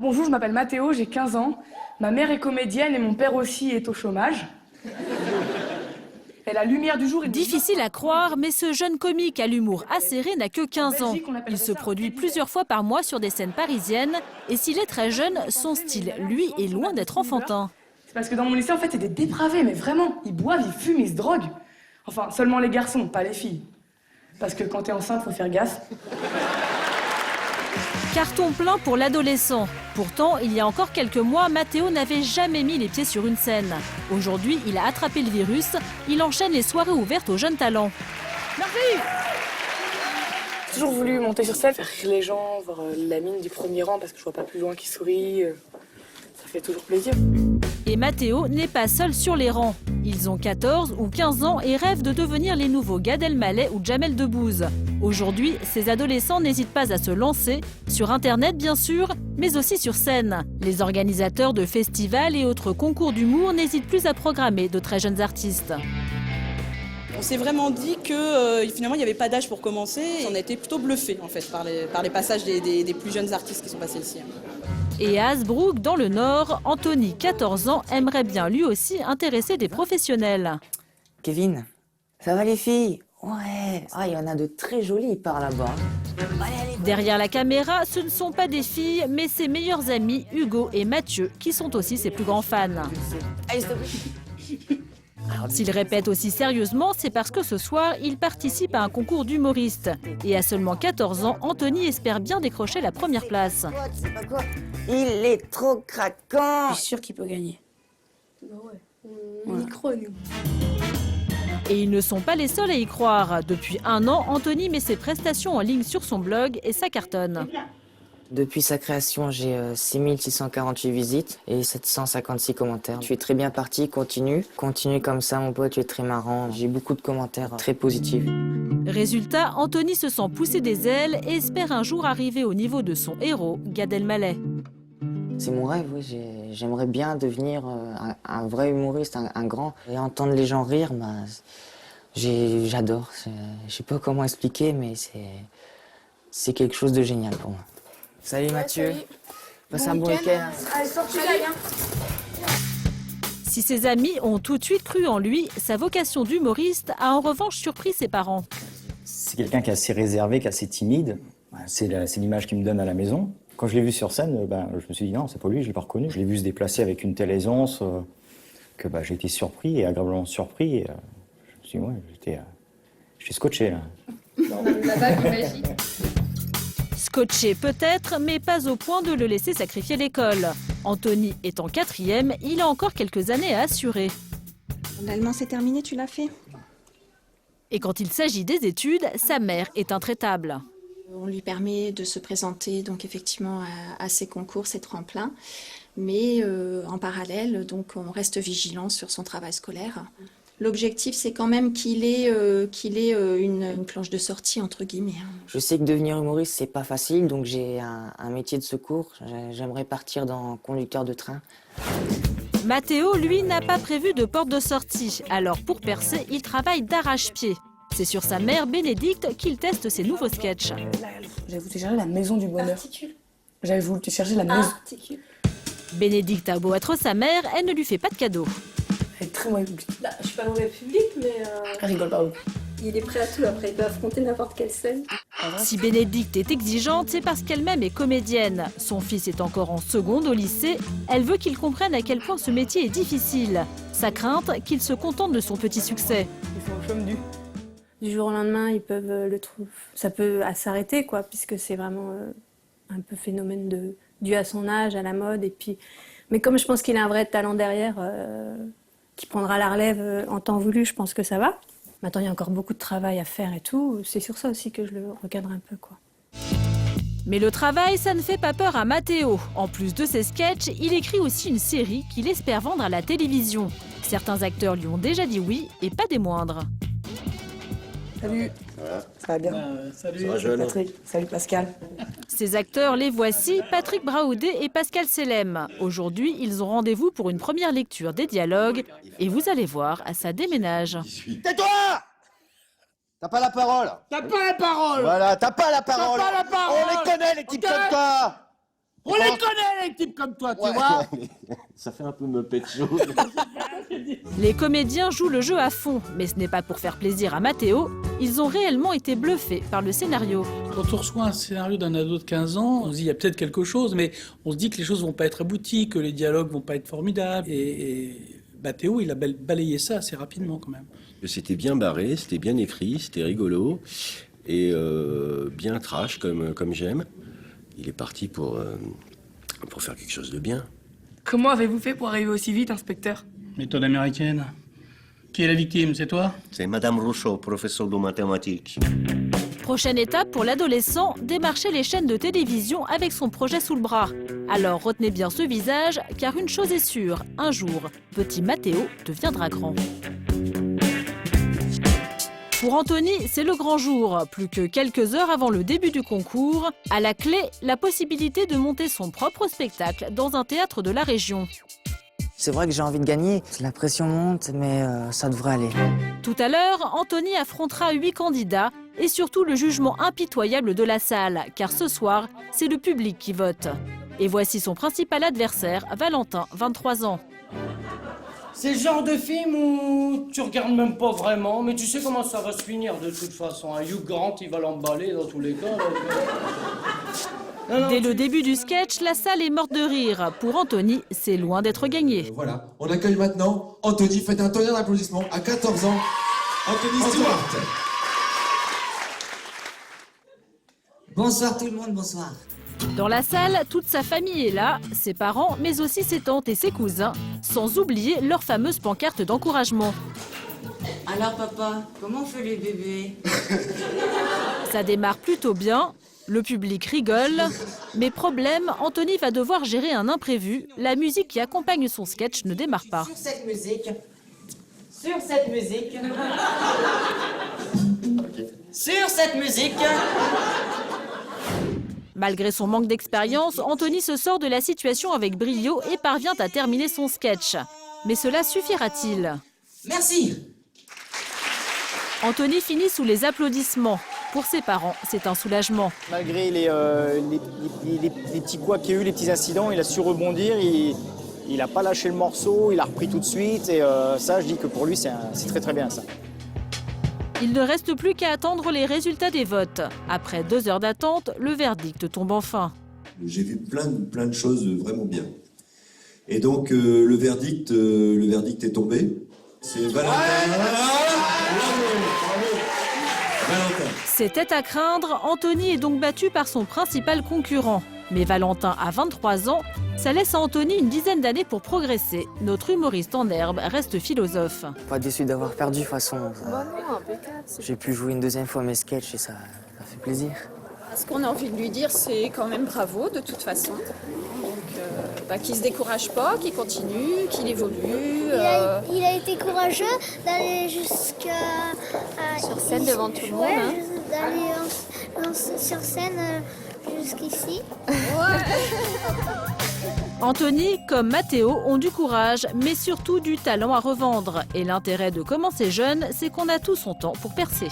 Bonjour, je m'appelle Mathéo, j'ai 15 ans. Ma mère est comédienne et mon père aussi est au chômage. Et la lumière du jour est... Difficile à croire, mais ce jeune comique à l'humour acéré n'a que 15 ans. Il se produit plusieurs fois par mois sur des scènes parisiennes. Et s'il est très jeune, son style, lui, est loin d'être enfantin. C'est parce que dans mon lycée, en fait, c'est des dépravés, mais vraiment. Ils boivent, ils fument, ils se droguent. Enfin, seulement les garçons, pas les filles. Parce que quand t'es enceinte, faut faire gaffe. Carton plein pour l'adolescent. Pourtant, il y a encore quelques mois, Mathéo n'avait jamais mis les pieds sur une scène. Aujourd'hui, il a attrapé le virus. Il enchaîne les soirées ouvertes aux jeunes talents. Merci. J'ai toujours voulu monter sur scène, faire rire les gens, voir la mine du premier rang parce que je vois pas plus loin qui sourit. Ça fait toujours plaisir. Et Mathéo n'est pas seul sur les rangs. Ils ont 14 ou 15 ans et rêvent de devenir les nouveaux Gad Elmaleh ou Jamel Debbouze. Aujourd'hui, ces adolescents n'hésitent pas à se lancer, sur Internet bien sûr, mais aussi sur scène. Les organisateurs de festivals et autres concours d'humour n'hésitent plus à programmer de très jeunes artistes. On s'est vraiment dit que finalement il n'y avait pas d'âge pour commencer. On a été plutôt bluffés en fait par les passages des plus jeunes artistes qui sont passés ici. Et à Hasbrook, dans le Nord, Anthony, 14 ans, aimerait bien lui aussi intéresser des professionnels. Kevin, ça va les filles? Ouais. Ah, il y en a de très jolies par là-bas. Derrière la caméra, ce ne sont pas des filles, mais ses meilleurs amis, Hugo et Mathieu, qui sont aussi ses plus grands fans. Allez, s'il te plaît. S'il répète aussi sérieusement, c'est parce que ce soir, il participe à un concours d'humoristes. Et à seulement 14 ans, Anthony espère bien décrocher la première place. C'est pas quoi? Il est trop craquant. Je suis sûre qu'il peut gagner. Bah ouais, on y croit, nous. Et ils ne sont pas les seuls à y croire. Depuis un an, Anthony met ses prestations en ligne sur son blog et ça cartonne. Depuis sa création, j'ai 6648 visites et 756 commentaires. Tu es très bien parti, continue. Continue comme ça, mon pote, tu es très marrant. J'ai beaucoup de commentaires très positifs. Résultat, Anthony se sent pousser des ailes et espère un jour arriver au niveau de son héros, Gad Elmaleh. C'est mon rêve, oui. J'aimerais bien devenir un vrai humoriste, un grand. Et entendre les gens rire, bah, j'adore. Je sais pas comment expliquer, mais c'est quelque chose de génial pour moi. Salut Mathieu. Passe un bon week-end. Allez, sors-tu là, Si ses amis ont tout de suite cru en lui, sa vocation d'humoriste a en revanche surpris ses parents. C'est quelqu'un qui est assez réservé, qui est assez timide. C'est l'image qu'il me donne à la maison. Quand je l'ai vu sur scène, je me suis dit non, c'est pas lui, je l'ai pas reconnu. Je l'ai vu se déplacer avec une telle aisance que j'ai été surpris et agréablement surpris. Et, je me suis dit, ouais, j'étais scotché là. La bague magique. Scotché peut-être, mais pas au point de le laisser sacrifier l'école. Anthony est en 4e, il a encore quelques années à assurer. L'allemand c'est terminé, tu l'as fait? Et quand il s'agit des études, sa mère est intraitable. On lui permet de se présenter donc effectivement à ses concours, ses tremplins, mais en parallèle, donc on reste vigilant sur son travail scolaire. L'objectif, c'est quand même qu'il ait une planche de sortie, entre guillemets. Je sais que devenir humoriste, c'est pas facile, donc j'ai un métier de secours. J'aimerais partir dans conducteur de train. Mathéo, lui, n'a pas prévu de porte de sortie. Alors, pour percer, il travaille d'arrache-pied. C'est sur sa mère, Bénédicte, qu'il teste ses nouveaux sketchs. J'avais voulu chercher la maison du bonheur. J'avais voulu chercher la maison. Bénédicte a beau être sa mère, elle ne lui fait pas de cadeau. Elle est très mauvais public. Bah, je suis pas mauvais public, mais Elle rigole pas beaucoup. il est prêt à tout après. Il peut affronter n'importe quelle scène. Si Bénédicte est exigeante, c'est parce qu'elle-même est comédienne. Son fils est encore en seconde au lycée. Elle veut qu'il comprenne à quel point ce métier est difficile. Sa crainte, qu'il se contente de son petit succès. Ils sont au chôme du. Du jour au lendemain, ils peuvent le trouver. Ça peut s'arrêter, quoi, puisque c'est vraiment un peu phénomène dû à son âge, à la mode. Et puis... Mais comme je pense qu'il a un vrai talent derrière, qui prendra la relève en temps voulu, je pense que ça va. Maintenant, il y a encore beaucoup de travail à faire et tout. C'est sur ça aussi que je le recadre un peu, quoi. Mais le travail, ça ne fait pas peur à Mathéo. En plus de ses sketchs, il écrit aussi une série qu'il espère vendre à la télévision. Certains acteurs lui ont déjà dit oui, et pas des moindres. Salut. Ça va bien? Salut. Ça va, Joël? Patrick. Salut Pascal. Ces acteurs, les voici, Patrick Braoudé et Pascal Selem. Aujourd'hui, ils ont rendez-vous pour une première lecture des dialogues. Et vous allez voir, ça déménage. Tais-toi! T'as pas la parole! T'as pas la parole! Voilà, t'as pas la parole! T'as pas la parole! On les connaît, les types comme toi! On les connaît, les types comme toi, tu vois. Ça fait un peu me pète chaud. Les comédiens jouent le jeu à fond, mais ce n'est pas pour faire plaisir à Mathéo. Ils ont réellement été bluffés par le scénario. Quand on reçoit un scénario d'un ado de 15 ans, on se dit il y a peut-être quelque chose, mais on se dit que les choses vont pas être abouties, que les dialogues vont pas être formidables. Et Mathéo, il a balayé ça assez rapidement quand même. C'était bien barré, c'était bien écrit, c'était rigolo et bien trash comme j'aime. Il est parti pour faire quelque chose de bien. Comment avez-vous fait pour arriver aussi vite, inspecteur? Méthode américaine. Qui est la victime, c'est toi? C'est Madame Rousseau, professeure de mathématiques. Prochaine étape pour l'adolescent, démarcher les chaînes de télévision avec son projet sous le bras. Alors retenez bien ce visage, car une chose est sûre, un jour, petit Mathéo deviendra grand. Pour Anthony, c'est le grand jour. Plus que quelques heures avant le début du concours, à la clé, la possibilité de monter son propre spectacle dans un théâtre de la région. C'est vrai que j'ai envie de gagner. La pression monte, mais ça devrait aller. Tout à l'heure, Anthony affrontera 8 candidats et surtout le jugement impitoyable de la salle, car ce soir, c'est le public qui vote. Et voici son principal adversaire, Valentin, 23 ans. C'est le genre de film où tu regardes même pas vraiment, mais tu sais comment ça va se finir de toute façon. Un Hugh Grant, il va l'emballer dans tous les cas. Dès le début du sketch, la salle est morte de rire. Pour Anthony, c'est loin d'être gagné. Voilà, on accueille maintenant Anthony. Faites un tonnerre d'applaudissements à 14 ans. Anthony Stewart. Bonsoir tout le monde, bonsoir. Dans la salle, toute sa famille est là, ses parents, mais aussi ses tantes et ses cousins, sans oublier leur fameuse pancarte d'encouragement. Alors papa, comment on fait les bébés? Ça démarre plutôt bien, le public rigole, mais problème, Anthony va devoir gérer un imprévu. La musique qui accompagne son sketch ne démarre pas. Sur cette musique. Sur cette musique. Malgré son manque d'expérience, Anthony se sort de la situation avec brio et parvient à terminer son sketch. Mais cela suffira-t-il? Merci. Anthony finit sous les applaudissements. Pour ses parents, c'est un soulagement. Malgré les petits couacs qu'il y a eu, les petits incidents, il a su rebondir, il n'a pas lâché le morceau, il a repris tout de suite. Et ça, je dis que pour lui, c'est très très bien ça. Il ne reste plus qu'à attendre les résultats des votes. Après 2 heures d'attente, le verdict tombe enfin. J'ai vu plein de choses vraiment bien. Et donc le verdict est tombé. C'est Valentin. Valentin. C'était à craindre, Anthony est donc battu par son principal concurrent. Mais Valentin a 23 ans, ça laisse à Anthony une dizaine d'années pour progresser. Notre humoriste en herbe reste philosophe. Pas déçu d'avoir perdu, de toute façon. J'ai pu jouer une deuxième fois mes sketchs et ça fait plaisir. Ce qu'on a envie de lui dire, c'est quand même bravo de toute façon. Donc, qu'il ne se décourage pas, qu'il continue, qu'il évolue. Il a été courageux d'aller jusqu'à... sur scène devant tout le monde. Ouais, Hein. d'aller sur scène jusqu'ici. Anthony, comme Mathéo, ont du courage, mais surtout du talent à revendre. Et l'intérêt de commencer jeune, c'est qu'on a tout son temps pour percer.